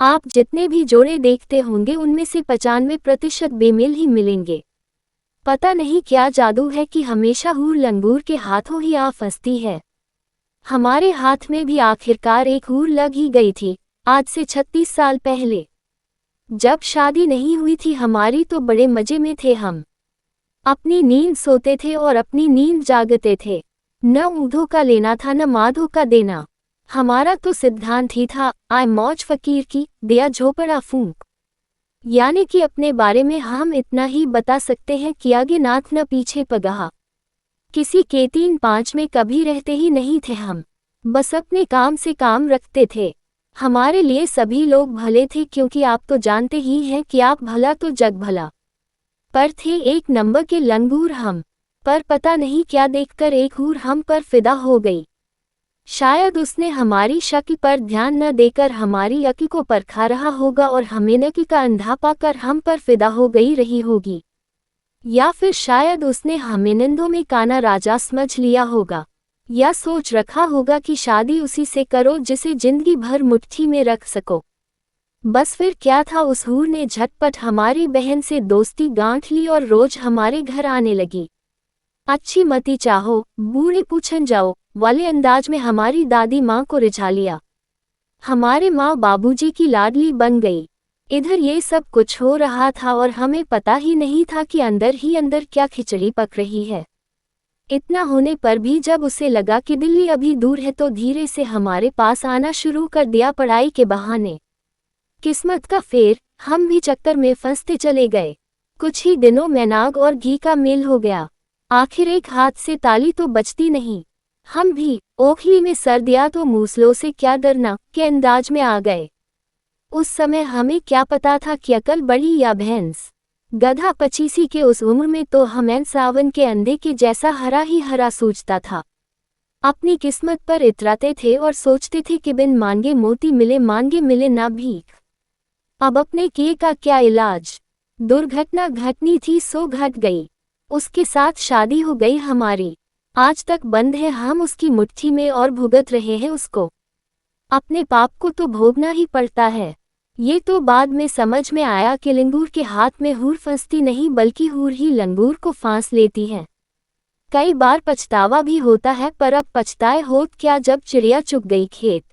आप जितने भी जोड़े देखते होंगे उनमें से 95% बेमेल ही मिलेंगे। पता नहीं क्या जादू है कि हमेशा हूर लंगूर के हाथों ही आ फंसती है। हमारे हाथ में भी आखिरकार एक हूर लग ही गई थी, आज से 36 साल पहले। जब शादी नहीं हुई थी हमारी तो बड़े मजे में थे हम। अपनी नींद सोते थे और अपनी नींद जागते थे। न ऊँधों का लेना था न माधों का देना। हमारा तो सिद्धांत ही था, आए मौज फकीर की, दिया झोपड़ा फूंक। यानी कि अपने बारे में हम इतना ही बता सकते हैं कि आगे नाथ न पीछे पगहा। किसी के 3-5 में कभी रहते ही नहीं थे हम। बस अपने काम से काम रखते थे। हमारे लिए सभी लोग भले थे क्योंकि आप तो जानते ही हैं कि आप भला तो जग भला। पर थे एक नंबर के लंगूर हम। पर पता नहीं क्या देखकर एक हूर हम पर फिदा हो गई। शायद उसने हमारी शक्ल पर ध्यान न देकर हमारी अक्ल को परखा रहा होगा और हमें नक्ल का अंधा पाकर हम पर फिदा हो गई रही होगी। या फिर शायद उसने हमें निंदों में काना राजा समझ लिया होगा। या सोच रखा होगा कि शादी उसी से करो जिसे जिंदगी भर मुट्ठी में रख सको। बस फिर क्या था, उस हूर ने झटपट हमारी बहन से दोस्ती गांठ ली और रोज हमारे घर आने लगी। अच्छी मती चाहो बूढ़े पूछन जाओ वाले अंदाज में हमारी दादी माँ को रिझा लिया। हमारे माँ बाबूजी की लाडली बन गई। इधर ये सब कुछ हो रहा था और हमें पता ही नहीं था कि अंदर ही अंदर क्या खिचड़ी पक रही है। इतना होने पर भी जब उसे लगा कि दिल्ली अभी दूर है तो धीरे से हमारे पास आना शुरू कर दिया पढ़ाई के बहाने। किस्मत का फेर, हम भी चक्कर में फंसते चले गए। कुछ ही दिनों में नाग और घी का मेल हो गया। आखिर एक हाथ से ताली तो बचती नहीं। हम भी ओखली में सर दिया तो मूसलों से क्या डरना के अंदाज में आ गए। उस समय हमें क्या पता था कि अकल बड़ी या भैंस। गधा पचीसी के उस उम्र में तो हमें सावन के अंधे के जैसा हरा ही हरा सूझता था। अपनी किस्मत पर इतराते थे और सोचते थे कि बिन मांगे मोती मिले, मांगे मिले ना भीख। अब अपने किए का क्या इलाज। दुर्घटना घटनी थी सो घट गई। उसके साथ शादी हो गई हमारी। आज तक बंद है हम उसकी मुट्ठी में और भुगत रहे हैं उसको। अपने पाप को तो भोगना ही पड़ता है। ये तो बाद में समझ में आया कि लंगूर के हाथ में हूर फंसती नहीं बल्कि हूर ही लंगूर को फांस लेती है। कई बार पछतावा भी होता है, पर अब पछताए होत क्या जब चिड़िया चुग गई खेत।